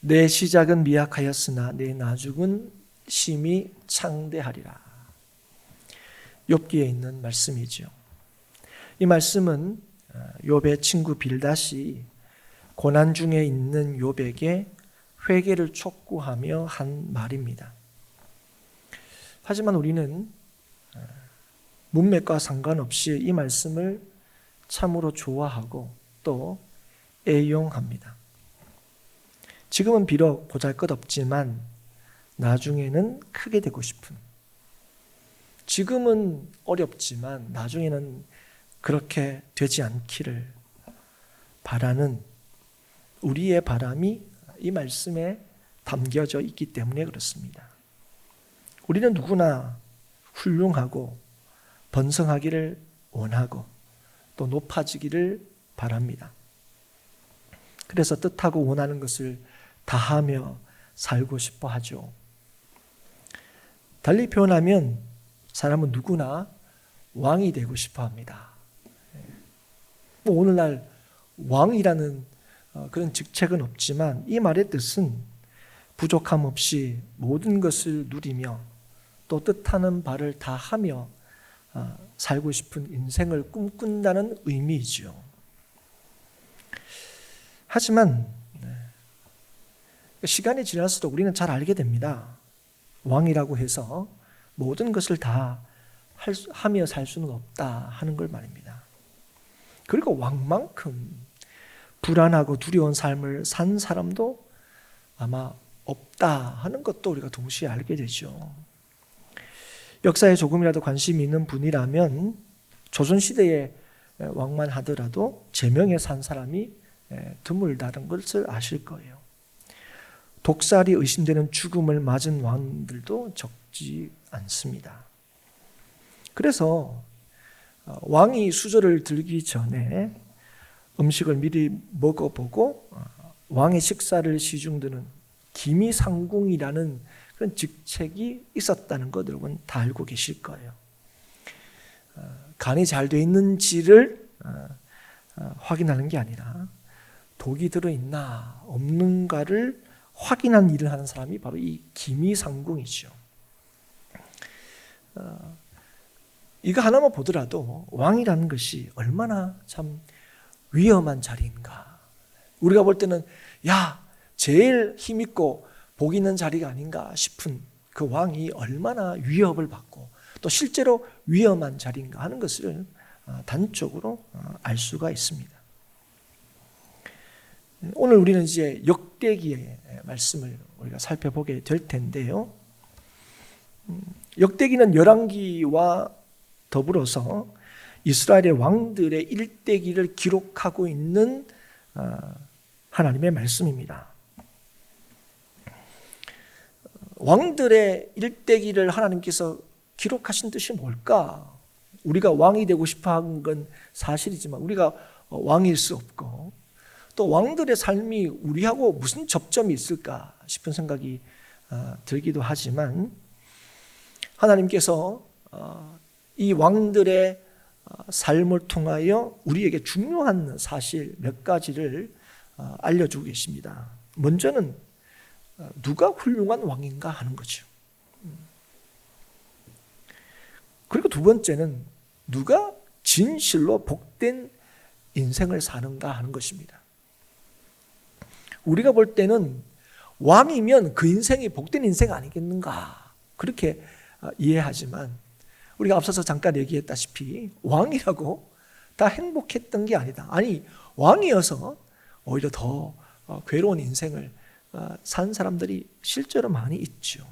내 시작은 미약하였으나 내 나중은 심히 창대하리라. 욥기에 있는 말씀이죠. 이 말씀은 욥의 친구 빌닷이 고난 중에 있는 욥에게 회개를 촉구하며 한 말입니다. 하지만 우리는 문맥과 상관없이 이 말씀을 참으로 좋아하고 또 애용합니다. 지금은 비록 보잘것없지만 나중에는 크게 되고 싶은, 지금은 어렵지만 나중에는 그렇게 되지 않기를 바라는 우리의 바람이 이 말씀에 담겨져 있기 때문에 그렇습니다. 우리는 누구나 훌륭하고 번성하기를 원하고 또 높아지기를 바랍니다. 그래서 뜻하고 원하는 것을 다하며 살고 싶어 하죠. 달리 표현하면 사람은 누구나 왕이 되고 싶어 합니다. 오늘날 왕이라는 그런 직책은 없지만 이 말의 뜻은 부족함 없이 모든 것을 누리며 또 뜻하는 바를 다 하며 살고 싶은 인생을 꿈꾼다는 의미이죠. 하지만 시간이 지날수록 우리는 잘 알게 됩니다. 왕이라고 해서 모든 것을 다 하며 살 수는 없다 하는 걸 말입니다. 그리고 왕만큼 불안하고 두려운 삶을 산 사람도 아마 없다 하는 것도 우리가 동시에 알게 되죠. 역사에 조금이라도 관심이 있는 분이라면 조선시대의 왕만 하더라도 제명에 산 사람이 드물다는 것을 아실 거예요. 독살이 의심되는 죽음을 맞은 왕들도 적지 않습니다. 그래서 왕이 수저를 들기 전에 음식을 미리 먹어보고 왕의 식사를 시중드는 기미상궁이라는 그런 직책이 있었다는 것 여러분 다 알고 계실 거예요. 간이 잘 돼 있는지를 확인하는 게 아니라 독이 들어있나 없는가를 확인한 일을 하는 사람이 바로 이 기미상궁이죠. 이거 하나만 보더라도 왕이라는 것이 얼마나 참 위험한 자리인가. 우리가 볼 때는 제일 힘있고 복 있는 자리가 아닌가 싶은 그 왕이 얼마나 위협을 받고 또 실제로 위험한 자리인가 하는 것을 단적으로 알 수가 있습니다. 오늘 우리는 이제 역대기의 말씀을 우리가 살펴보게 될 텐데요. 역대기는 열왕기와 더불어서 이스라엘의 왕들의 일대기를 기록하고 있는 하나님의 말씀입니다. 왕들의 일대기를 하나님께서 기록하신 뜻이 뭘까? 우리가 왕이 되고 싶어 한 건 사실이지만 우리가 왕일 수 없고 또 왕들의 삶이 우리하고 무슨 접점이 있을까 싶은 생각이 들기도 하지만 하나님께서 이 왕들의 삶을 통하여 우리에게 중요한 사실 몇 가지를 알려주고 계십니다. 먼저는 누가 훌륭한 왕인가 하는 거죠. 그리고 두 번째는 누가 진실로 복된 인생을 사는가 하는 것입니다. 우리가 볼 때는 왕이면 그 인생이 복된 인생 아니겠는가 그렇게 이해하지만 우리가 앞서서 잠깐 얘기했다시피 왕이라고 다 행복했던 게 아니다. 아니 왕이어서 오히려 더 괴로운 인생을 산 사람들이 실제로 많이 있죠.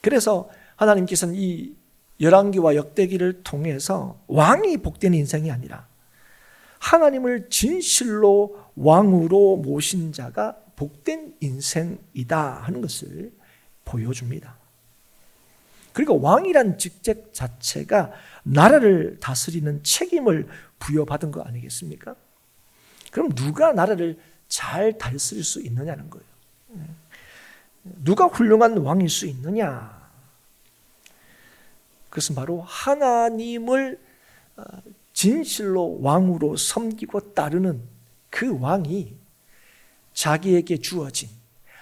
그래서 하나님께서는 이 열왕기와 역대기를 통해서 왕이 복된 인생이 아니라 하나님을 진실로 왕으로 모신 자가 복된 인생이다 하는 것을 보여줍니다. 그리고 왕이란 직책 자체가 나라를 다스리는 책임을 부여받은 거 아니겠습니까? 그럼 누가 나라를 잘 다스릴 수 있느냐는 거예요. 누가 훌륭한 왕일 수 있느냐? 그것은 바로 하나님을 진실로 왕으로 섬기고 따르는 그 왕이 자기에게 주어진,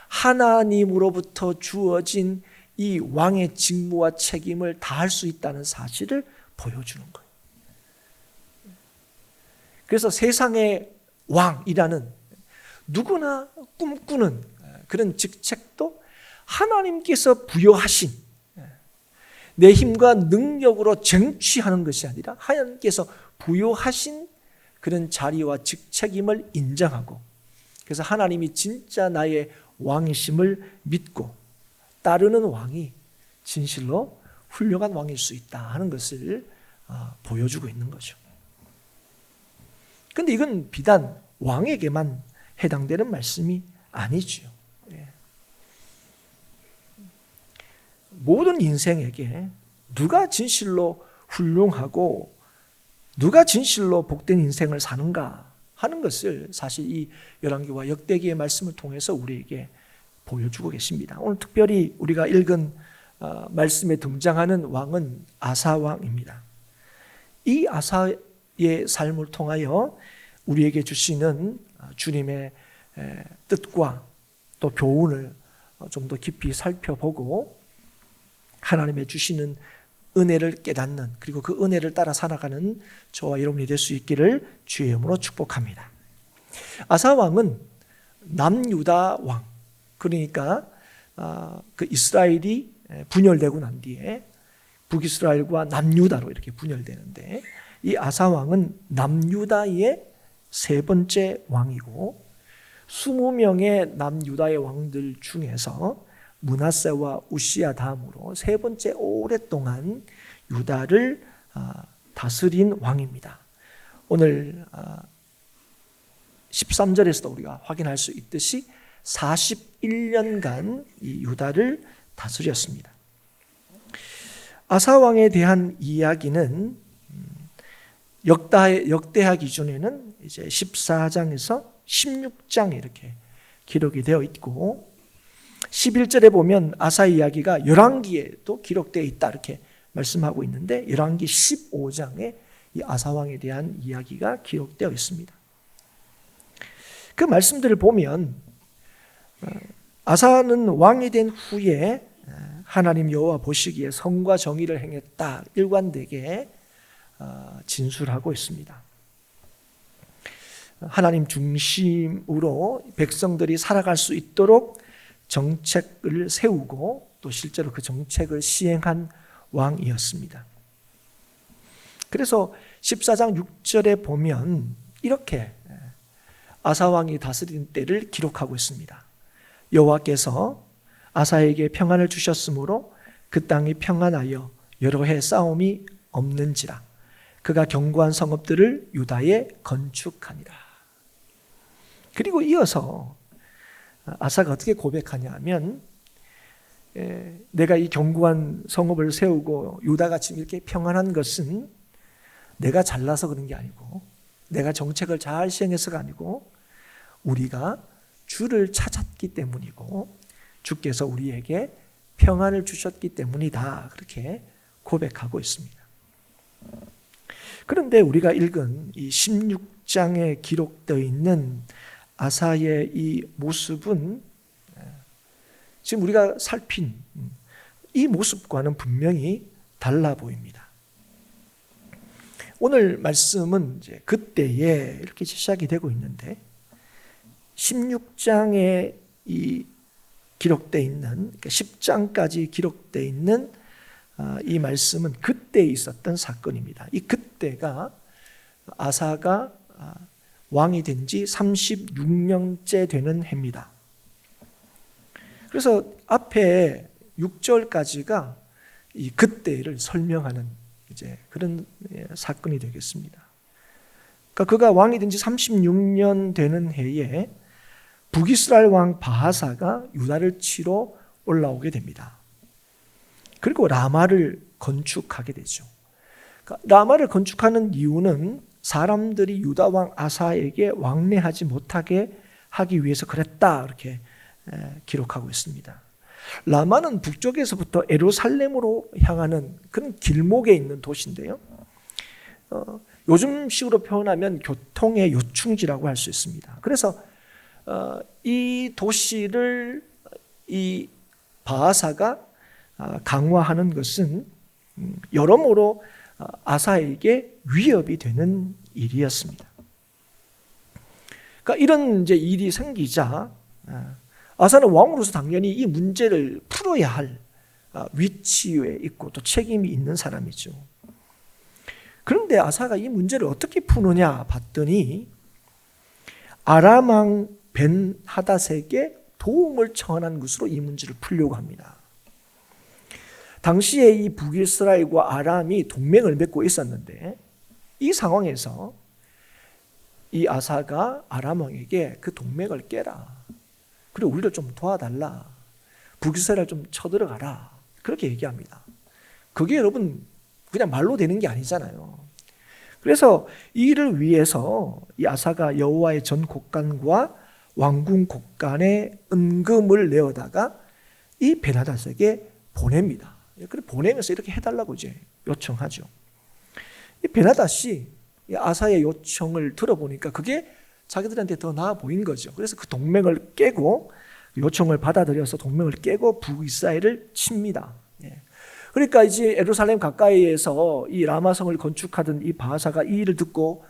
하나님으로부터 주어진 이 왕의 직무와 책임을 다할 수 있다는 사실을 보여주는 거예요. 그래서 세상의 왕이라는 누구나 꿈꾸는 그런 직책도 하나님께서 부여하신, 내 힘과 능력으로 쟁취하는 것이 아니라 하나님께서 부여하신 그런 자리와 직책임을 인정하고, 그래서 하나님이 진짜 나의 왕이심을 믿고 따르는 왕이 진실로 훌륭한 왕일 수 있다 하는 것을 보여주고 있는 거죠. 그런데 이건 비단 왕에게만 해당되는 말씀이 아니죠. 모든 인생에게 누가 진실로 훌륭하고 누가 진실로 복된 인생을 사는가 하는 것을 사실 이 열왕기와 역대기의 말씀을 통해서 우리에게 보여주고 계십니다. 오늘 특별히 우리가 읽은 말씀에 등장하는 왕은 아사 왕입니다. 이 아사의 삶을 통하여 우리에게 주시는 주님의 뜻과 또 교훈을 좀 더 깊이 살펴보고 하나님의 주시는 은혜를 깨닫는, 그리고 그 은혜를 따라 살아가는 저와 여러분이 될 수 있기를 주의 이름으로 축복합니다. 아사 왕은 남유다 왕, 그러니까 그 이스라엘이 분열되고 난 뒤에 북이스라엘과 남유다로 이렇게 분열되는데, 이 아사 왕은 남유다의 세 번째 왕이고 20명의 남유다의 왕들 중에서 므낫세와 우시야 다음으로 세 번째 오랫동안 유다를 다스린 왕입니다. 오늘 13절에서도 우리가 확인할 수 있듯이 41년간 이 유다를 다스렸습니다. 아사 왕에 대한 이야기는 역대하 기준에는 이제 14장에서 16장에 이렇게 기록이 되어 있고, 11절에 보면 아사 이야기가 열왕기에도 기록되어 있다 이렇게 말씀하고 있는데, 열왕기 15장에 이 아사 왕에 대한 이야기가 기록되어 있습니다. 그 말씀들을 보면 아사는 왕이 된 후에 하나님 여호와 보시기에 선과 정의를 행했다 일관되게 진술하고 있습니다. 하나님 중심으로 백성들이 살아갈 수 있도록 정책을 세우고 또 실제로 그 정책을 시행한 왕이었습니다. 그래서 14장 6절에 보면 이렇게 아사 왕이 다스린 때를 기록하고 있습니다. 여호와께서 아사에게 평안을 주셨으므로 그 땅이 평안하여 여러 해 싸움이 없는지라 그가 견고한 성읍들을 유다에 건축하니라. 그리고 이어서 아사가 어떻게 고백하냐 하면, 내가 이 견고한 성읍을 세우고 유다가 지금 이렇게 평안한 것은 내가 잘나서 그런 게 아니고, 내가 정책을 잘 시행해서가 아니고, 우리가 주를 찾았기 때문이고 주께서 우리에게 평안을 주셨기 때문이다, 그렇게 고백하고 있습니다. 그런데 우리가 읽은 이 16장에 기록되어 있는 아사의 이 모습은 지금 우리가 살핀 이 모습과는 분명히 달라 보입니다. 오늘 말씀은 이제 그때에 이렇게 시작이 되고 있는데, 16장에 이 기록되어 있는, 그러니까 10장까지 기록되어 있는 이 말씀은 그때 있었던 사건입니다. 이 그때가 아사가 왕이 된 지 36년째 되는 해입니다. 그래서 앞에 6절까지가 이 그때를 설명하는 이제 그런 사건이 되겠습니다. 그러니까 그가 왕이 된 지 36년 되는 해에 북이스라엘 왕 바하사가 유다를 치러 올라오게 됩니다. 그리고 라마를 건축하게 되죠. 그러니까 라마를 건축하는 이유는 사람들이 유다 왕 아사에게 왕래하지 못하게 하기 위해서 그랬다, 이렇게 기록하고 있습니다. 라마는 북쪽에서부터 예루살렘으로 향하는 그런 길목에 있는 도시인데요, 요즘식으로 표현하면 교통의 요충지라고 할 수 있습니다. 그래서 이 도시를 이 바아사가 강화하는 것은 여러모로 아사에게 위협이 되는 일이었습니다. 그러니까 이런 이제 일이 생기자 아사는 왕으로서 당연히 이 문제를 풀어야 할 위치에 있고 또 책임이 있는 사람이죠. 그런데 아사가 이 문제를 어떻게 푸느냐 봤더니 아람 왕 벤하닷에게 도움을 청하는 것으로 이 문제를 풀려고 합니다. 당시에 이 북이스라엘과 아람이 동맹을 맺고 있었는데 이 상황에서 이 아사가 아람 왕에게 그 동맹을 깨라. 그리고 우리를 좀 도와달라. 북이스라엘 좀 쳐들어가라. 그렇게 얘기합니다. 그게 여러분 그냥 말로 되는 게 아니잖아요. 그래서 이 일을 위해서 이 아사가 여호와의 전 곡간과 왕궁 곡간에 은금을 내어다가 이 벤하닷에게 보냅니다. 그래 보내면서 이렇게 해달라고 이제 요청하죠. 이 벤하닷이 아사의 요청을 들어보니까 그게 자기들한테 더 나아 보인 거죠. 그래서 그 동맹을 깨고 요청을 받아들여서 동맹을 깨고 북이스라엘을 칩니다. 그러니까 이제 예루살렘 가까이에서 이 라마성을 건축하던 이 바하사가 이 일을 듣고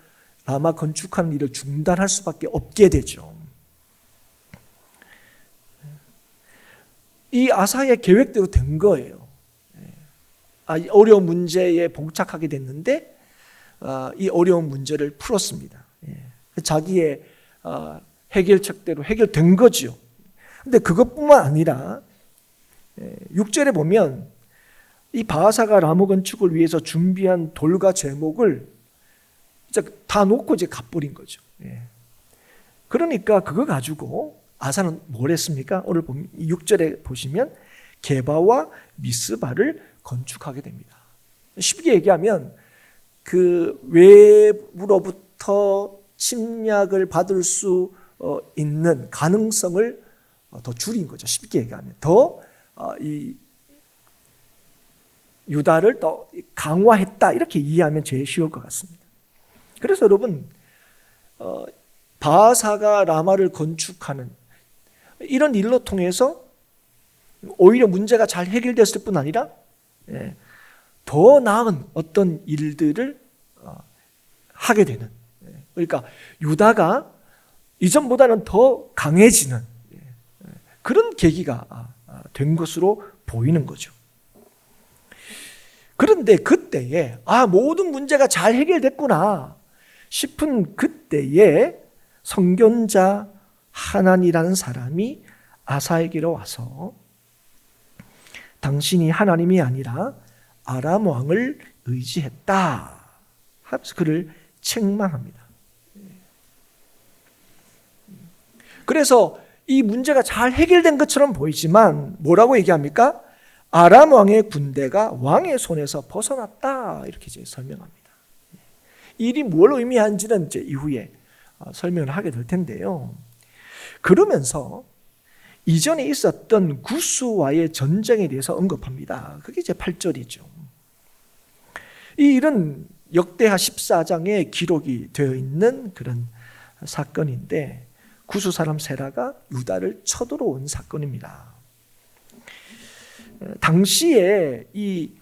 라마 건축하는 일을 중단할 수밖에 없게 되죠. 이 아사의 계획대로 된 거예요. 어려운 문제에 봉착하게 됐는데 이 어려운 문제를 풀었습니다. 자기의 해결책대로 해결된 거죠. 근데 그것뿐만 아니라 6절에 보면 이 바하사가 라마 건축을 위해서 준비한 돌과 제목을 다 놓고 이제 갚버린 거죠. 그러니까 그거 가지고 아사는 뭘 했습니까? 오늘 6절에 보시면 게바와 미스바를 건축하게 됩니다. 쉽게 얘기하면 그 외부로부터 침략을 받을 수 있는 가능성을 더 줄인 거죠. 쉽게 얘기하면 이 유다를 더 강화했다 이렇게 이해하면 제일 쉬울 것 같습니다. 그래서 여러분 바하사가 라마를 건축하는 이런 일로 통해서 오히려 문제가 잘 해결됐을 뿐 아니라 더 나은 어떤 일들을 하게 되는, 그러니까 유다가 이전보다는 더 강해지는 그런 계기가 된 것으로 보이는 거죠. 그런데 그때에 모든 문제가 잘 해결됐구나 싶은 그때에 선견자 하난이라는 사람이 아사에게로 와서 당신이 하나님이 아니라 아람 왕을 의지했다 하면서 그를 책망합니다. 그래서 이 문제가 잘 해결된 것처럼 보이지만 뭐라고 얘기합니까? 아람 왕의 군대가 왕의 손에서 벗어났다 이렇게 이제 설명합니다. 이 일이 뭘 의미하는지는 이제 이후에 설명을 하게 될 텐데요. 그러면서 이전에 있었던 구스와의 전쟁에 대해서 언급합니다. 그게 이제 8절이죠. 이 일은 역대하 14장에 기록이 되어 있는 그런 사건인데 구스 사람 세라가 유다를 쳐들어온 사건입니다. 당시에 이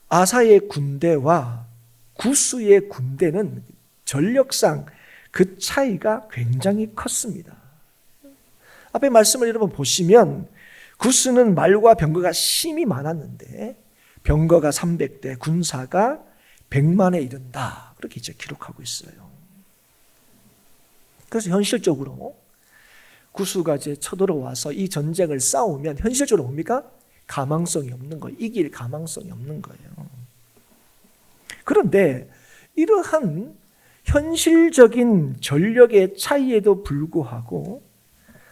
아사의 군대와 구스의 군대는 전력상 그 차이가 굉장히 컸습니다. 앞에 말씀을 여러분 보시면 구스는 말과 병거가 심히 많았는데 병거가 300대, 군사가 100만에 이른다. 그렇게 이제 기록하고 있어요. 그래서 현실적으로 구스가 이제 쳐들어와서 이 전쟁을 싸우면 현실적으로 뭡니까? 가망성이 없는 거예요. 이길 가망성이 없는 거예요. 그런데 이러한 현실적인 전력의 차이에도 불구하고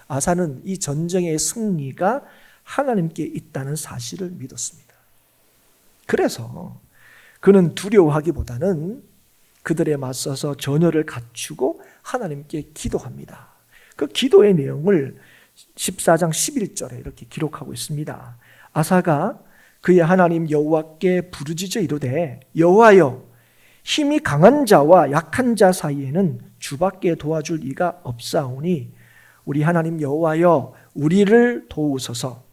아사는 이 전쟁의 승리가 하나님께 있다는 사실을 믿었습니다. 그래서 그는 두려워하기보다는 그들에 맞서서 전열을 갖추고 하나님께 기도합니다. 그 기도의 내용을 14장 11절에 이렇게 기록하고 있습니다. 아사가 그의 하나님 여호와께 부르짖어 이르되 여호와여 힘이 강한 자와 약한 자 사이에는 주밖에 도와줄 이가 없사오니 우리 하나님 여호와여 우리를 도우소서.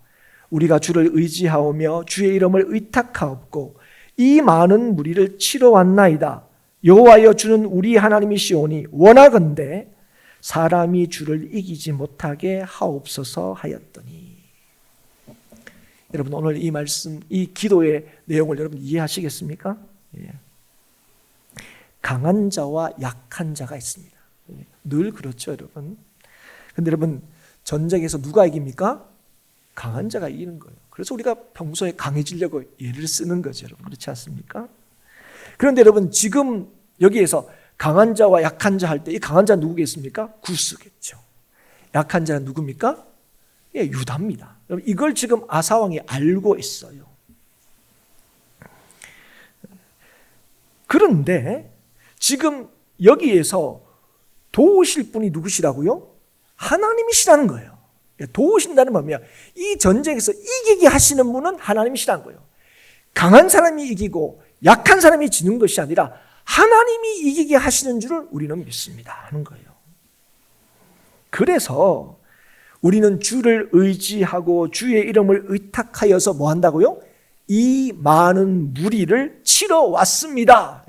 우리가 주를 의지하오며 주의 이름을 의탁하옵고 이 많은 무리를 치러 왔나이다. 여호와여 주는 우리 하나님이시오니 원하건대 사람이 주를 이기지 못하게 하옵소서 하였더니. 여러분 오늘 이 말씀, 이 기도의 내용을 여러분 이해하시겠습니까? 예. 강한 자와 약한 자가 있습니다. 늘 그렇죠, 여러분. 근데 여러분 전쟁에서 누가 이깁니까? 강한 자가 이기는 거예요. 그래서 우리가 평소에 강해지려고 예를 쓰는 거죠, 여러분. 그렇지 않습니까? 그런데 여러분 지금 여기에서 강한 자와 약한 자 할 때 이 강한 자는 누구겠습니까? 구스겠죠. 약한 자는 누굽니까? 예, 유다입니다. 여러분 이걸 지금 아사 왕이 알고 있어요. 그런데 지금 여기에서 도우실 분이 누구시라고요? 하나님이시라는 거예요. 도우신다는 말이야. 이 전쟁에서 이기게 하시는 분은 하나님이시라는 거예요. 강한 사람이 이기고 약한 사람이 지는 것이 아니라 하나님이 이기게 하시는 줄을 우리는 믿습니다 하는 거예요. 그래서 우리는 주를 의지하고 주의 이름을 의탁하여서 뭐 한다고요? 이 많은 무리를 치러 왔습니다.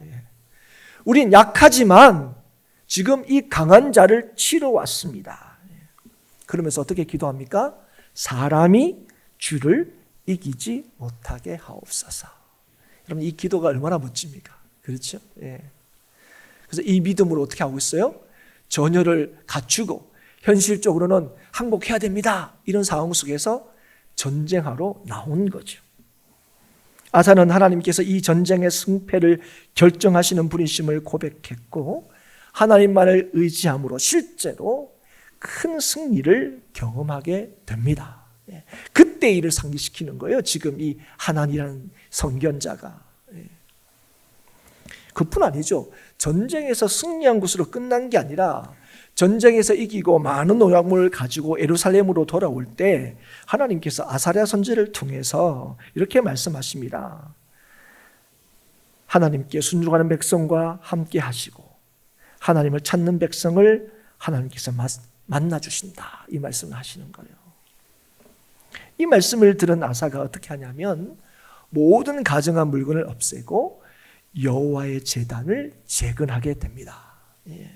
우린 약하지만 지금 이 강한 자를 치러 왔습니다. 그러면서 어떻게 기도합니까? 사람이 주를 이기지 못하게 하옵소서. 여러분 이 기도가 얼마나 멋집니까? 그렇죠? 예. 그래서 이 믿음으로 어떻게 하고 있어요? 전열을 갖추고 현실적으로는 항복해야 됩니다. 이런 상황 속에서 전쟁하러 나온 거죠. 아사는 하나님께서 이 전쟁의 승패를 결정하시는 분이심을 고백했고 하나님만을 의지함으로 실제로 큰 승리를 경험하게 됩니다. 그때 일을 상기시키는 거예요. 지금 이 하나님이라는 선견자가. 그뿐 아니죠. 전쟁에서 승리한 것으로 끝난 게 아니라 전쟁에서 이기고 많은 노약물을 가지고 예루살렘으로 돌아올 때 하나님께서 아사랴 선지자를 통해서 이렇게 말씀하십니다. 하나님께 순종하는 백성과 함께 하시고 하나님을 찾는 백성을 하나님께서 만나 주신다. 이 말씀을 하시는 거예요. 이 말씀을 들은 아사가 어떻게 하냐면 모든 가증한 물건을 없애고 여호와의 제단을 재건하게 됩니다. 예.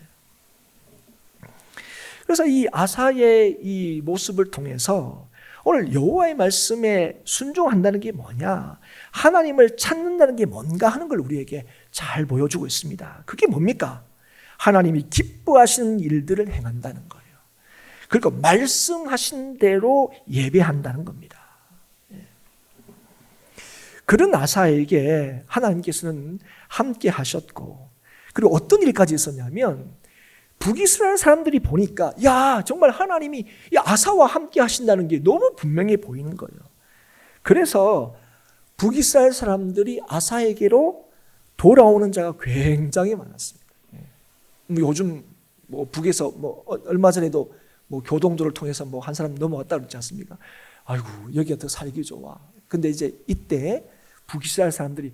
그래서 이 아사의 이 모습을 통해서 오늘 여호와의 말씀에 순종한다는 게 뭐냐, 하나님을 찾는다는 게 뭔가 하는 걸 우리에게 잘 보여주고 있습니다. 그게 뭡니까? 하나님이 기뻐하시는 일들을 행한다는 거예요. 그리고 말씀하신 대로 예배한다는 겁니다. 그런 아사에게 하나님께서는 함께 하셨고, 그리고 어떤 일까지 있었냐면 북이스라엘 사람들이 보니까 야 정말 하나님이 이 아사와 함께 하신다는 게 너무 분명해 보이는 거예요. 그래서 북이스라엘 사람들이 아사에게로 돌아오는 자가 굉장히 많았습니다. 요즘 뭐 북에서 뭐 얼마 전에도 뭐 교동도를 통해서 뭐 한 사람 넘어왔다 그러지 않습니까? 아이고 여기가 더 살기 좋아. 근데 이제 이때 북이스라엘 사람들이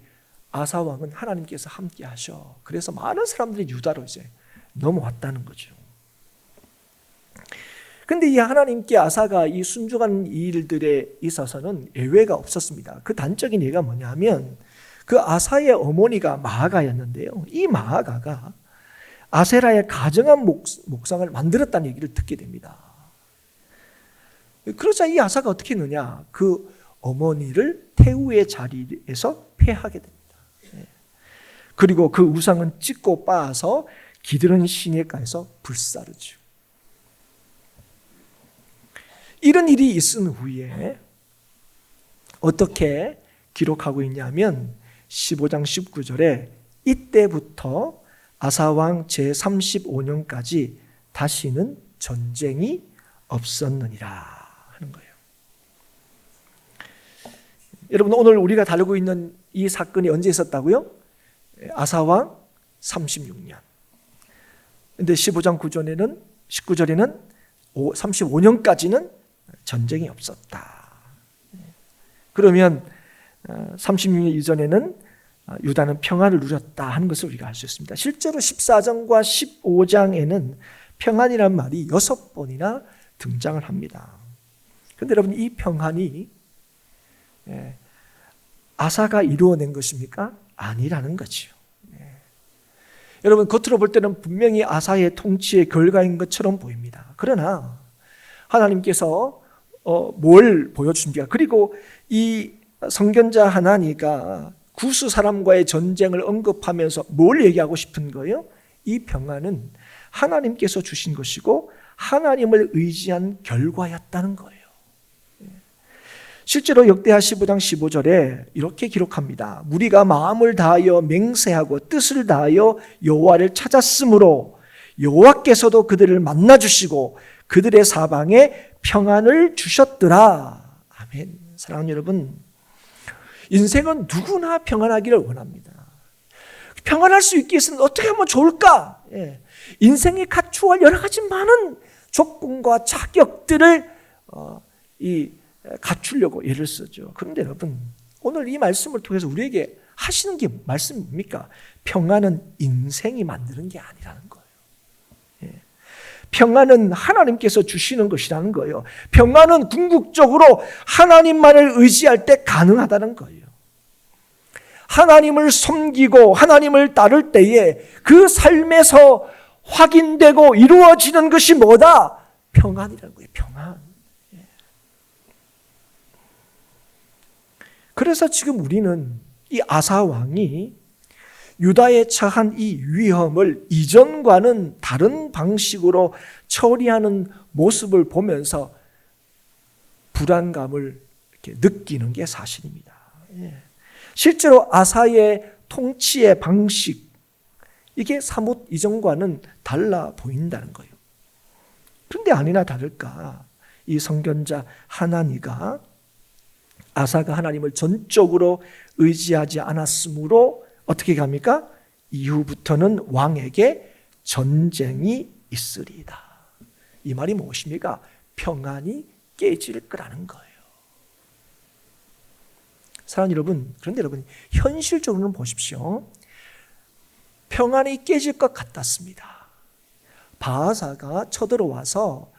아사 왕은 하나님께서 함께 하셔. 그래서 많은 사람들이 유다로 이제 넘어왔다는 거죠. 근데 이 하나님께 아사가 이 순종하는 일들에 있어서는 예외가 없었습니다. 그 단적인 예가 뭐냐면 그 아사의 어머니가 마아가였는데요. 이 마아가가 아세라의 가증한 목상을 만들었다는 얘기를 듣게 됩니다. 그러자 이 아사가 어떻게 했느냐? 그 어머니를 태우의 자리에서 폐하게 됩니다. 그리고 그 우상은 찢고 빻아서 기드론 시내가에서 불사르죠. 이런 일이 있은 후에 어떻게 기록하고 있냐면 15장 19절에 이때부터 아사왕 제35년까지 다시는 전쟁이 없었느니라 하는 거예요. 여러분 오늘 우리가 다루고 있는 이 사건이 언제 있었다고요? 아사왕 36년. 근데 15장 19절에는 35년까지는 전쟁이 없었다. 그러면 36년 이전에는 유다는 평안을 누렸다 하는 것을 우리가 알 수 있습니다. 실제로 14장과 15장에는 평안이란 말이 6번이나 등장을 합니다. 그런데 여러분, 이 평안이 아사가 이루어낸 것입니까? 아니라는 거죠. 여러분, 겉으로 볼 때는 분명히 아사의 통치의 결과인 것처럼 보입니다. 그러나 하나님께서 뭘 보여줍니까? 그리고 이 선견자 하나니가 구스 사람과의 전쟁을 언급하면서 뭘 얘기하고 싶은 거예요? 이 평안은 하나님께서 주신 것이고 하나님을 의지한 결과였다는 거예요. 실제로 역대하 15장 15절에 이렇게 기록합니다. 무리가 마음을 다하여 맹세하고 뜻을 다하여 여호와를 찾았으므로 여호와께서도 그들을 만나주시고 그들의 사방에 평안을 주셨더라. 아멘. 사랑하는 여러분, 인생은 누구나 평안하기를 원합니다. 평안할 수 있게 해서는 어떻게 하면 좋을까? 인생이 갖추어야 여러 가지 많은 조건과 자격들을 갖추려고 애를 쓰죠. 그런데 여러분, 오늘 이 말씀을 통해서 우리에게 하시는 게 말씀이 뭡니까? 평안은 인생이 만드는 게 아니라는 거예요. 평안은 하나님께서 주시는 것이라는 거예요. 평안은 궁극적으로 하나님만을 의지할 때 가능하다는 거예요. 하나님을 섬기고 하나님을 따를 때에 그 삶에서 확인되고 이루어지는 것이 뭐다? 평안이라는 거예요. 평안. 그래서 지금 우리는 이 아사 왕이 유다에 처한 이 위험을 이전과는 다른 방식으로 처리하는 모습을 보면서 불안감을 이렇게 느끼는 게 사실입니다. 실제로 아사의 통치의 방식, 이게 사뭇 이전과는 달라 보인다는 거예요. 그런데 아니나 다를까 이 선견자 하나니가 아사가 하나님을 전적으로 의지하지 않았으므로 어떻게 합니까? 이후부터는 왕에게 전쟁이 있으리이다. 이 말이 무엇입니까? 평안이 깨질 거라는 거예요. 사랑하는 여러분, 그런데 여러분, 현실적으로는 보십시오. 평안이 깨질 것 같았습니다. 바하사가 쳐들어와서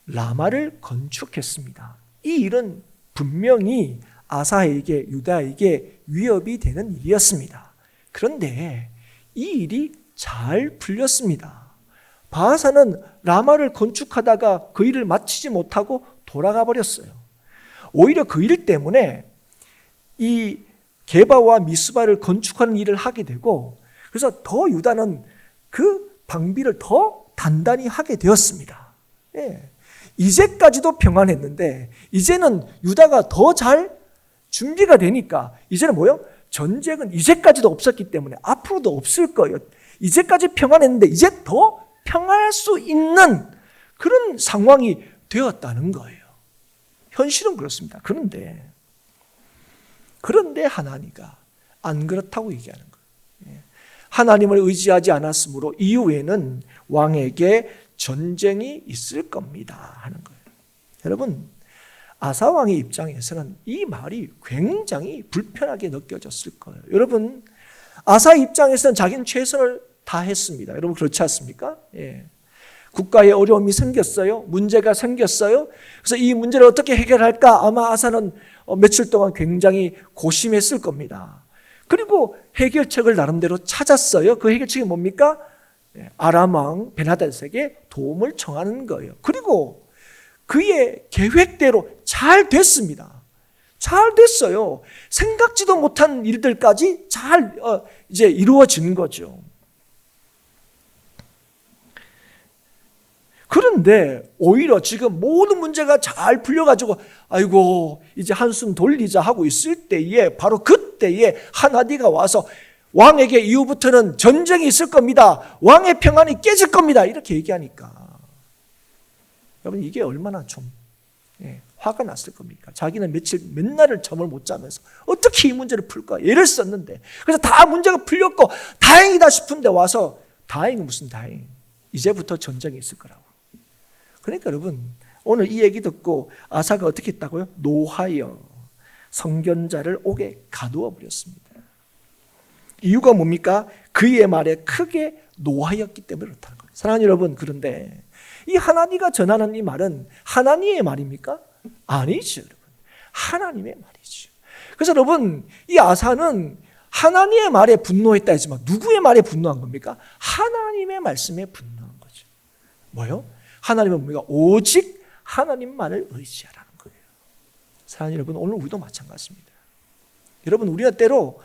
라마를 건축했습니다. 이 일은 분명히 아사에게, 유다에게 위협이 되는 일이었습니다. 그런데 이 일이 잘 풀렸습니다. 바하사는 라마를 건축하다가 그 일을 마치지 못하고 돌아가 버렸어요. 오히려 그 일 때문에 이 게바와 미스바를 건축하는 일을 하게 되고, 그래서 더 유다는 그 방비를 더 단단히 하게 되었습니다. 이제까지도 평안했는데 이제는 유다가 더 잘 준비가 되니까 이제는 뭐요? 전쟁은 이제까지도 없었기 때문에 앞으로도 없을 거예요. 이제까지 평안했는데 이제 더 평안할 수 있는 그런 상황이 되었다는 거예요. 현실은 그렇습니다. 그런데 하나니가 안 그렇다고 얘기하는 거예요. 하나님을 의지하지 않았으므로 이후에는 왕에게 전쟁이 있을 겁니다 하는 거예요. 여러분, 아사 왕의 입장에서는 이 말이 굉장히 불편하게 느껴졌을 거예요. 여러분, 아사 입장에서는 자기는 최선을 다했습니다. 여러분, 그렇지 않습니까? 국가에 어려움이 생겼어요. 문제가 생겼어요. 그래서 이 문제를 어떻게 해결할까? 아마 아사는 며칠 동안 굉장히 고심했을 겁니다. 그리고 해결책을 나름대로 찾았어요. 그 해결책이 뭡니까? 아람 왕 베나닷에게 도움을 청하는 거예요. 그리고 그의 계획대로 잘 됐습니다. 잘 됐어요. 생각지도 못한 일들까지 잘 이제 이루어진 거죠. 그런데 오히려 지금 모든 문제가 잘 풀려가지고 아이고 이제 한숨 돌리자 하고 있을 때에 바로 그때에 하나니가 와서 왕에게 이후부터는 전쟁이 있을 겁니다. 왕의 평안이 깨질 겁니다. 이렇게 얘기하니까 여러분, 이게 얼마나 좀 화가 났을 겁니까? 자기는 몇 날을 잠을 못 자면서 어떻게 이 문제를 풀까? 애를 썼는데, 그래서 다 문제가 풀렸고 다행이다 싶은데 와서 다행은 무슨 다행? 이제부터 전쟁이 있을 거라고. 그러니까 여러분, 오늘 이 얘기 듣고 아사가 어떻게 했다고요? 노하여 선견자를 옥에 가두어 버렸습니다. 이유가 뭡니까? 그의 말에 크게 노하였기 때문에 그렇다는 거예요. 사랑하는 여러분, 그런데 이 하나니가 전하는 이 말은 하나님의 말입니까? 아니죠, 여러분. 하나님의 말이죠. 그래서 여러분, 이 아사는 하나님의 말에 분노했다 했지만 누구의 말에 분노한 겁니까? 하나님의 말씀에 분노한 거죠. 뭐요? 하나님은 뭡니까? 오직 하나님 말을 의지하라는 거예요. 사랑하는 여러분, 오늘 우리도 마찬가지입니다. 여러분, 우리가 때로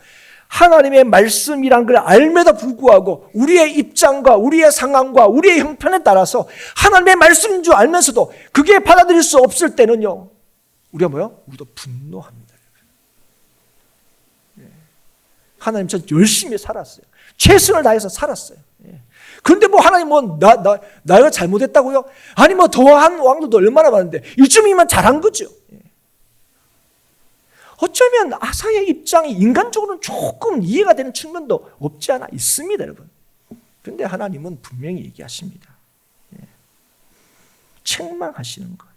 하나님의 말씀이란 걸 알매도 불구하고 우리의 입장과 우리의 상황과 우리의 형편에 따라서 하나님의 말씀인 줄 알면서도 그게 받아들일 수 없을 때는요, 우리가 뭐요? 우리도 분노합니다. 하나님, 전 열심히 살았어요. 최선을 다해서 살았어요. 그런데 뭐 하나님 내가 잘못했다고요? 아니 뭐 더한 왕도 얼마나 많은데 이쯤이면 잘한 거죠. 어쩌면 아사의 입장이 인간적으로는 조금 이해가 되는 측면도 없지 않아 있습니다, 여러분. 그런데 하나님은 분명히 얘기하십니다. 책망하시는 거예요.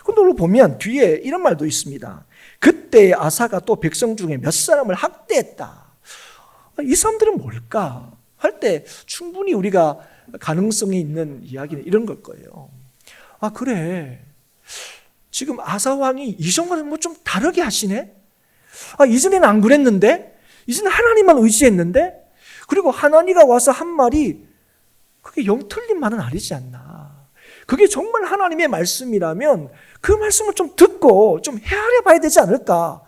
그런데 오늘 보면 뒤에 이런 말도 있습니다. 그때 아사가 또 백성 중에 몇 사람을 학대했다. 이 사람들은 뭘까? 할 때 충분히 우리가 가능성이 있는 이야기는 이런 걸 거예요. 아, 그래. 지금 아사 왕이 이전과는 뭐 좀 다르게 하시네? 아, 이전에는 안 그랬는데? 이전에 하나님만 의지했는데? 그리고 하나님가 와서 한 말이 그게 영 틀린 말은 아니지 않나. 그게 정말 하나님의 말씀이라면 그 말씀을 좀 듣고 좀 헤아려 봐야 되지 않을까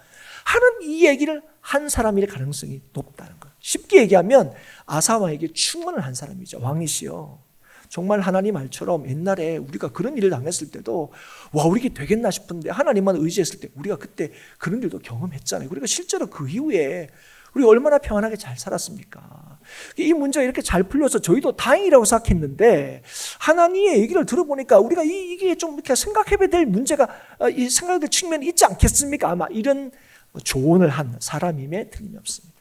하는 이 얘기를 한 사람일 가능성이 높다는 거예요. 쉽게 얘기하면 아사 왕에게 충원을 한 사람이죠. 왕이시여. 정말 하나님 말처럼 옛날에 우리가 그런 일을 당했을 때도 와, 우리 이게 되겠나 싶은데 하나님만 의지했을 때 우리가 그때 그런 일도 경험했잖아요. 그리고 실제로 그 이후에 우리가 얼마나 평안하게 잘 살았습니까? 이 문제가 이렇게 잘 풀려서 저희도 다행이라고 생각했는데 하나님의 얘기를 들어보니까 우리가 이게 좀 이렇게 생각해봐야 될 문제가 이 생각해야 될 측면이 있지 않겠습니까? 아마 이런 조언을 한 사람임에 틀림이 없습니다.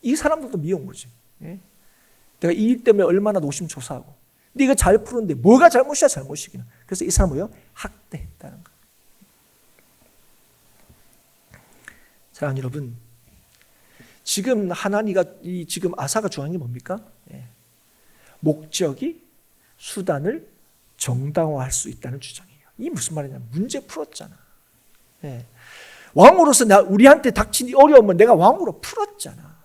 이 사람들도 미운 거지. 내가 이 일 때문에 얼마나 노심초사하고 근데 이거 잘 푸는데 뭐가 잘못이야 잘못이기는. 그래서 이 사람은 뭐예요? 학대했다는 거예요. 사랑하는 여러분, 지금 하나니가 지금 아사가 주장한 게 뭡니까? 목적이 수단을 정당화할 수 있다는 주장이에요. 이게 무슨 말이냐면 문제 풀었잖아. 왕으로서 우리한테 닥친 어려움을 내가 왕으로 풀었잖아.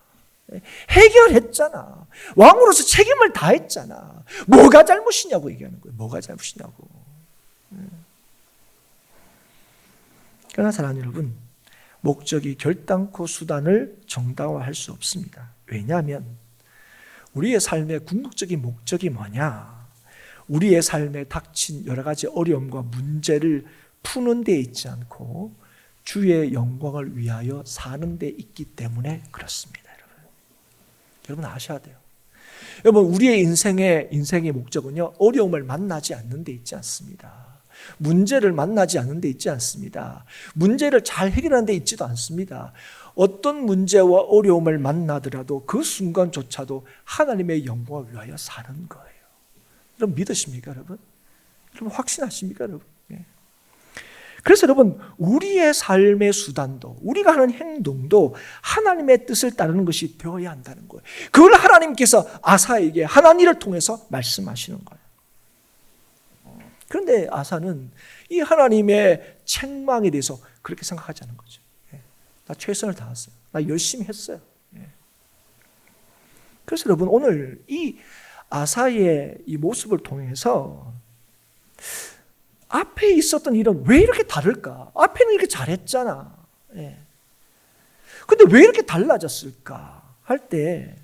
해결했잖아. 왕으로서 책임을 다했잖아. 뭐가 잘못이냐고 얘기하는 거예요. 뭐가 잘못이냐고. 그러나 사랑하는 여러분, 목적이 결단코 수단을 정당화할 수 없습니다. 왜냐하면 우리의 삶의 궁극적인 목적이 뭐냐? 우리의 삶에 닥친 여러 가지 어려움과 문제를 푸는 데 있지 않고 주의 영광을 위하여 사는 데 있기 때문에 그렇습니다. 여러분 아셔야 돼요. 여러분, 우리의 인생의 목적은요, 어려움을 만나지 않는 데 있지 않습니다. 문제를 만나지 않는 데 있지 않습니다. 문제를 잘 해결하는 데 있지도 않습니다. 어떤 문제와 어려움을 만나더라도 그 순간조차도 하나님의 영광을 위하여 사는 거예요. 여러분 믿으십니까, 여러분? 여러분 확신하십니까, 여러분? 그래서 여러분, 우리의 삶의 수단도, 우리가 하는 행동도 하나님의 뜻을 따르는 것이 되어야 한다는 거예요. 그걸 하나님께서 아사에게 하나님을 통해서 말씀하시는 거예요. 그런데 아사는 이 하나님의 책망에 대해서 그렇게 생각하지 않은 거죠. 나 최선을 다했어요. 나 열심히 했어요. 그래서 여러분, 오늘 이 아사의 이 모습을 통해서 앞에 있었던 일은 왜 이렇게 다를까? 앞에는 이렇게 잘했잖아. 근데 왜 이렇게 달라졌을까? 할 때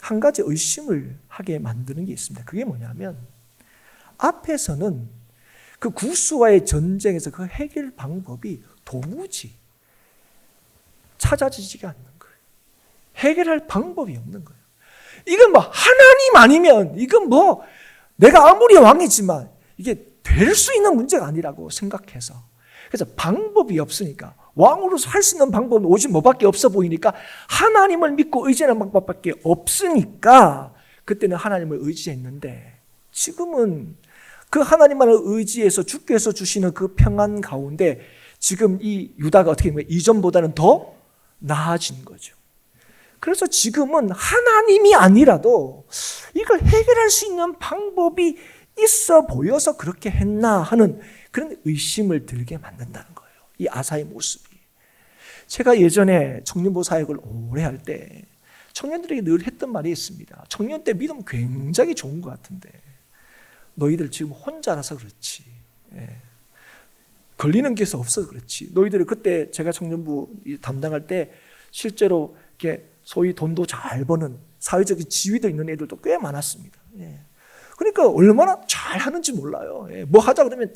한 가지 의심을 하게 만드는 게 있습니다. 그게 뭐냐면 앞에서는 그 구스와의 전쟁에서 그 해결 방법이 도무지 찾아지지가 않는 거예요. 해결할 방법이 없는 거예요. 이건 뭐 하나님 아니면 이건 뭐 내가 아무리 왕이지만 이게 될 수 있는 문제가 아니라고 생각해서, 그래서 방법이 없으니까 왕으로서 할 수 있는 방법은 오직 뭐밖에 없어 보이니까 하나님을 믿고 의지하는 방법밖에 없으니까 그때는 하나님을 의지했는데 지금은 그 하나님만을 의지해서 주께서 주시는 그 평안 가운데 지금 이 유다가 어떻게 보면 이전보다는 더 나아진 거죠. 그래서 지금은 하나님이 아니라도 이걸 해결할 수 있는 방법이 있어 보여서 그렇게 했나 하는 그런 의심을 들게 만든다는 거예요. 이 아사의 모습이. 제가 예전에 청년부 사역을 오래 할 때 청년들에게 늘 했던 말이 있습니다. 청년 때 믿음 굉장히 좋은 것 같은데 너희들 지금 혼자라서 그렇지. 걸리는 게 없어서 그렇지. 너희들이 그때 제가 청년부 담당할 때 실제로 이렇게 소위 돈도 잘 버는 사회적인 지위도 있는 애들도 꽤 많았습니다. 그러니까 얼마나 잘하는지 몰라요. 뭐 하자 그러면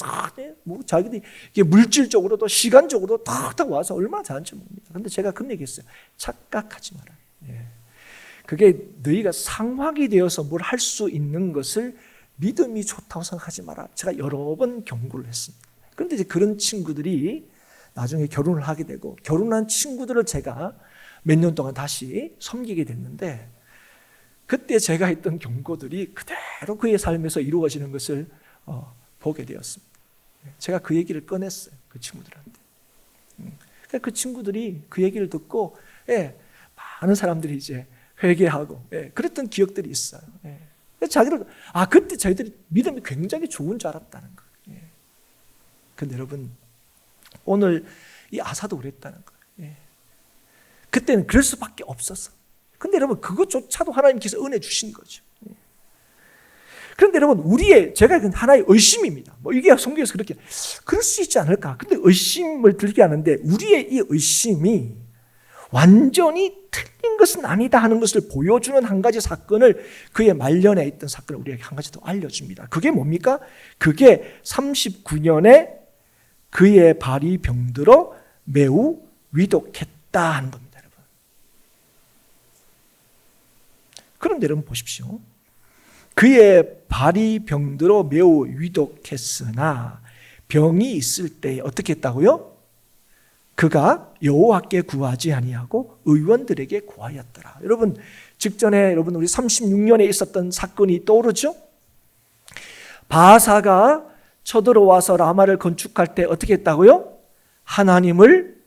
뭐 자기들이 이게 물질적으로도 시간적으로도 탁탁 와서 얼마나 잘하는지 모릅니다. 그런데 제가 그런 얘기했어요. 착각하지 마라. 그게 너희가 상황이 되어서 뭘 할 수 있는 것을 믿음이 좋다고 생각하지 마라. 제가 여러 번 경고를 했습니다. 그런데 이제 그런 친구들이 나중에 결혼을 하게 되고 결혼한 친구들을 제가 몇 년 동안 다시 섬기게 됐는데 그때 제가 했던 경고들이 그대로 그의 삶에서 이루어지는 것을 보게 되었습니다. 제가 그 얘기를 꺼냈어요. 그 친구들한테. 그 친구들이 그 얘기를 듣고 많은 사람들이 이제 회개하고 그랬던 기억들이 있어요. 자기를 그때 저희들이 믿음이 굉장히 좋은 줄 알았다는 거예요. 근데 여러분 오늘 이 아사도 그랬다는 거예요. 그때는 그럴 수밖에 없었어. 근데 여러분 그것조차도 하나님께서 은혜 주신 거죠. 그런데 여러분 제가 하나의 의심입니다. 뭐 이게 성경에서 그렇게 그럴 수 있지 않을까? 근데 의심을 들게 하는데 우리의 이 의심이 완전히 틀린 것은 아니다 하는 것을 보여주는 한 가지 사건을 그의 말년에 있던 사건을 우리에게 한 가지 더 알려줍니다. 그게 뭡니까? 그게 39년에 그의 발이 병들어 매우 위독했다 하는 겁니다. 여러분. 그런데 여러분 보십시오. 그의 발이 병들어 매우 위독했으나 병이 있을 때 어떻게 했다고요? 그가 여호와께 구하지 아니하고 의원들에게 구하였더라. 여러분 직전에 여러분 우리 36년에 있었던 사건이 떠오르죠? 바하사가 쳐들어와서 라마를 건축할 때 어떻게 했다고요? 하나님을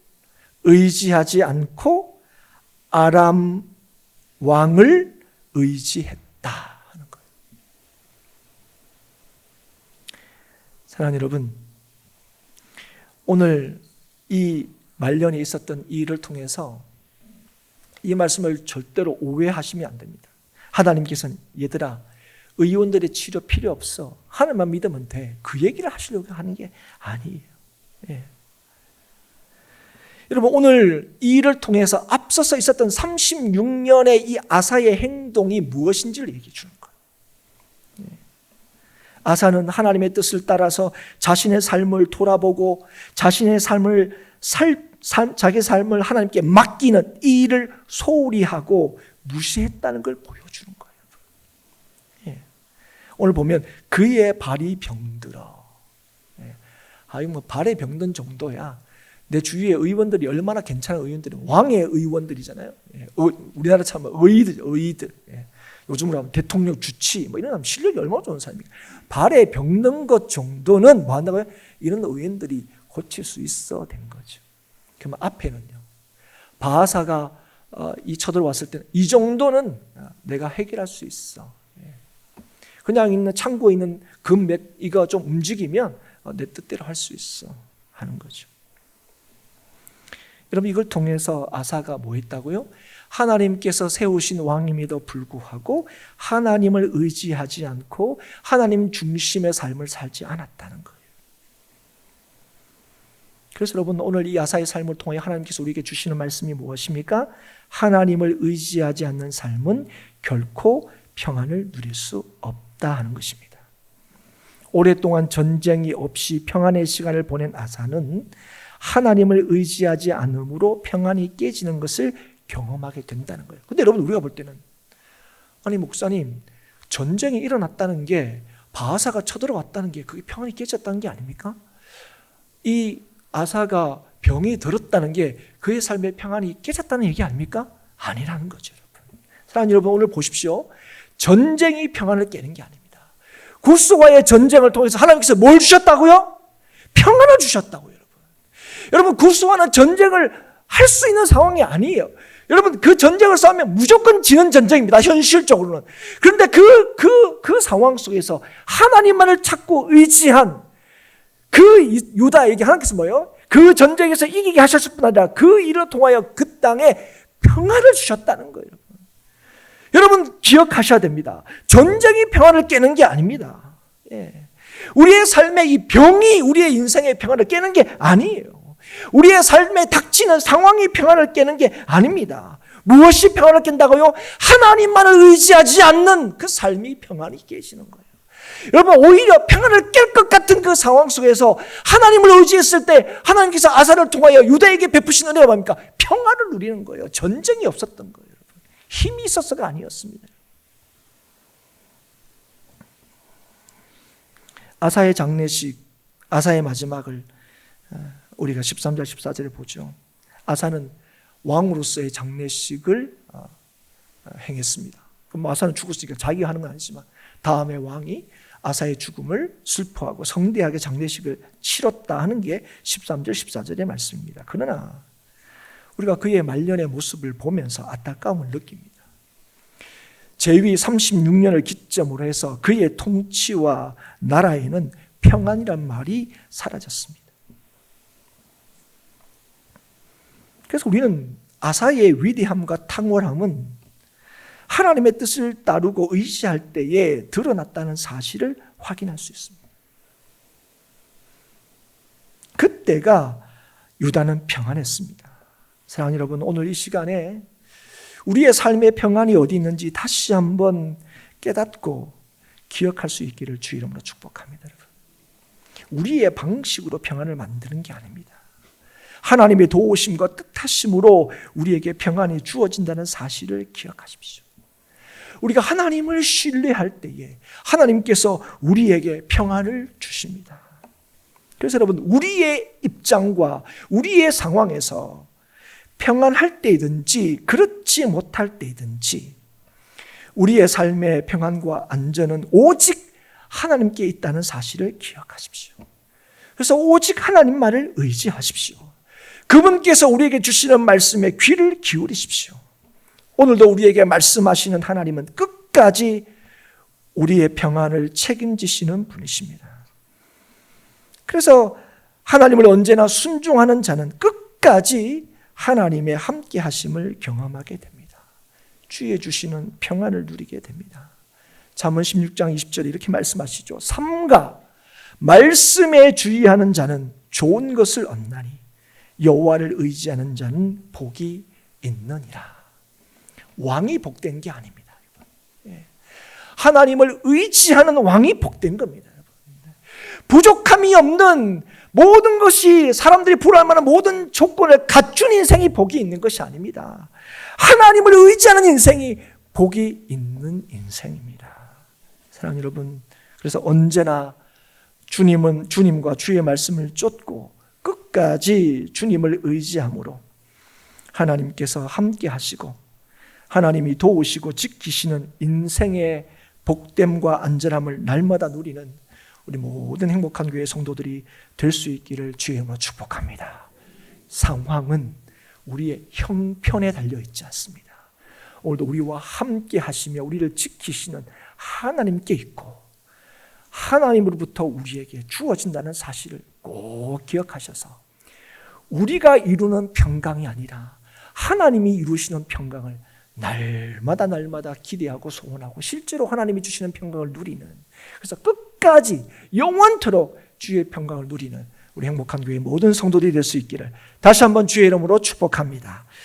의지하지 않고 아람 왕을 의지했다 하는 거예요. 사랑하는 여러분, 오늘 이 말년에 있었던 이 일을 통해서 이 말씀을 절대로 오해하시면 안 됩니다. 하나님께서는 얘들아 의원들의 치료 필요 없어. 하나님만 믿으면 돼. 그 얘기를 하시려고 하는 게 아니에요. 여러분 오늘 이 일을 통해서 앞서서 있었던 36년의 이 아사의 행동이 무엇인지를 얘기해 주는 거예요. 아사는 하나님의 뜻을 따라서 자신의 삶을 돌아보고 자신의 자기 삶을 하나님께 맡기는 이 일을 소홀히 하고 무시했다는 걸 보여주는 거예요. 오늘 보면 그의 발이 병들어. 뭐 발에 병든 정도야. 내 주위의 의원들이 얼마나 괜찮은 의원들이 왕의 의원들이잖아요. 우리나라 참 의들. 요즘으로 하면 대통령 주치 뭐 이런 사람 실력이 얼마나 좋은 사람입니까? 발에 병든 것 정도는 뭐 한다고요? 이런 의원들이 고칠 수 있어 된 거죠. 그러면 앞에는요. 바하사가 이 쳐들어왔을 때는 이 정도는 내가 해결할 수 있어. 그냥 있는 창고에 있는 금맥 이거 좀 움직이면 내 뜻대로 할 수 있어 하는 거죠. 여러분 이걸 통해서 아사가 뭐 했다고요? 하나님께서 세우신 왕임에도 불구하고 하나님을 의지하지 않고 하나님 중심의 삶을 살지 않았다는 거예요. 그래서 여러분 오늘 이 아사의 삶을 통해 하나님께서 우리에게 주시는 말씀이 무엇입니까? 하나님을 의지하지 않는 삶은 결코 평안을 누릴 수 없다 하는 것입니다. 오랫동안 전쟁이 없이 평안의 시간을 보낸 아사는 하나님을 의지하지 않음으로 평안이 깨지는 것을 경험하게 된다는 거예요. 근데 여러분 우리가 볼 때는 아니 목사님 전쟁이 일어났다는 게 바하사가 쳐들어왔다는 게 그게 평안이 깨졌다는 게 아닙니까? 이 아사가 병이 들었다는 게 그의 삶의 평안이 깨졌다는 얘기 아닙니까? 아니라는 거죠. 여러분. 사랑하는 여러분 오늘 보십시오. 전쟁이 평안을 깨는 게 아닙니다. 구스와의 전쟁을 통해서 하나님께서 뭘 주셨다고요? 평안을 주셨다고요. 여러분 구스와는 전쟁을 할 수 있는 상황이 아니에요. 여러분, 그 전쟁을 싸우면 무조건 지는 전쟁입니다. 현실적으로는. 그런데 그 상황 속에서 하나님만을 찾고 의지한 그 유다에게 하나님께서 뭐예요? 그 전쟁에서 이기게 하셨을 뿐 아니라 그 일을 통하여 그 땅에 평안을 주셨다는 거예요. 여러분, 기억하셔야 됩니다. 전쟁이 평안을 깨는 게 아닙니다. 예. 우리의 삶의 이 병이 우리의 인생의 평안을 깨는 게 아니에요. 우리의 삶에 닥치는 상황이 평안을 깨는 게 아닙니다. 무엇이 평안을 깬다고요? 하나님만을 의지하지 않는 그 삶이 평안이 깨지는 거예요. 여러분, 오히려 평안을 깰 것 같은 그 상황 속에서 하나님을 의지했을 때 하나님께서 아사를 통하여 유다에게 베푸신 은혜가 뭡니까? 평안을 누리는 거예요. 전쟁이 없었던 거예요. 여러분. 힘이 있어서가 아니었습니다. 아사의 장례식, 아사의 마지막을 우리가 13절 14절에 보죠. 아사는 왕으로서의 장례식을 행했습니다. 그럼 아사는 죽었으니까 자기가 하는 건 아니지만 다음에 왕이 아사의 죽음을 슬퍼하고 성대하게 장례식을 치렀다 하는 게 13절 14절의 말씀입니다. 그러나 우리가 그의 말년의 모습을 보면서 안타까움을 느낍니다. 제위 36년을 기점으로 해서 그의 통치와 나라에는 평안이란 말이 사라졌습니다. 그래서 우리는 아사의 위대함과 탁월함은 하나님의 뜻을 따르고 의지할 때에 드러났다는 사실을 확인할 수 있습니다. 그때가 유다는 평안했습니다. 사랑하는 여러분, 오늘 이 시간에 우리의 삶의 평안이 어디 있는지 다시 한번 깨닫고 기억할 수 있기를 주의 이름으로 축복합니다. 여러분. 우리의 방식으로 평안을 만드는 게 아닙니다. 하나님의 도우심과 뜻하심으로 우리에게 평안이 주어진다는 사실을 기억하십시오. 우리가 하나님을 신뢰할 때에 하나님께서 우리에게 평안을 주십니다. 그래서 여러분, 우리의 입장과 우리의 상황에서 평안할 때이든지 그렇지 못할 때이든지 우리의 삶의 평안과 안전은 오직 하나님께 있다는 사실을 기억하십시오. 그래서 오직 하나님만을 의지하십시오. 그분께서 우리에게 주시는 말씀에 귀를 기울이십시오. 오늘도 우리에게 말씀하시는 하나님은 끝까지 우리의 평안을 책임지시는 분이십니다. 그래서 하나님을 언제나 순종하는 자는 끝까지 하나님의 함께 하심을 경험하게 됩니다. 주의 주시는 평안을 누리게 됩니다. 잠언 16장 20절에 이렇게 말씀하시죠. 삼가 말씀에 주의하는 자는 좋은 것을 얻나니 여호와를 의지하는 자는 복이 있느니라. 왕이 복된 게 아닙니다. 하나님을 의지하는 왕이 복된 겁니다. 부족함이 없는 모든 것이 사람들이 부러워할 만한 모든 조건을 갖춘 인생이 복이 있는 것이 아닙니다. 하나님을 의지하는 인생이 복이 있는 인생입니다. 사랑하는 여러분, 그래서 언제나 주님과 주의 말씀을 쫓고 끝까지 주님을 의지함으로 하나님께서 함께 하시고 하나님이 도우시고 지키시는 인생의 복됨과 안전함을 날마다 누리는 우리 모든 행복한 교회 성도들이 될 수 있기를 주의 이름으로 축복합니다. 상황은 우리의 형편에 달려있지 않습니다. 오늘도 우리와 함께 하시며 우리를 지키시는 하나님께 있고 하나님으로부터 우리에게 주어진다는 사실을 꼭 기억하셔서 우리가 이루는 평강이 아니라 하나님이 이루시는 평강을 날마다 기대하고 소원하고 실제로 하나님이 주시는 평강을 누리는, 그래서 끝까지 영원토록 주의 평강을 누리는 우리 행복한 교회 모든 성도들이 될 수 있기를 다시 한번 주의 이름으로 축복합니다.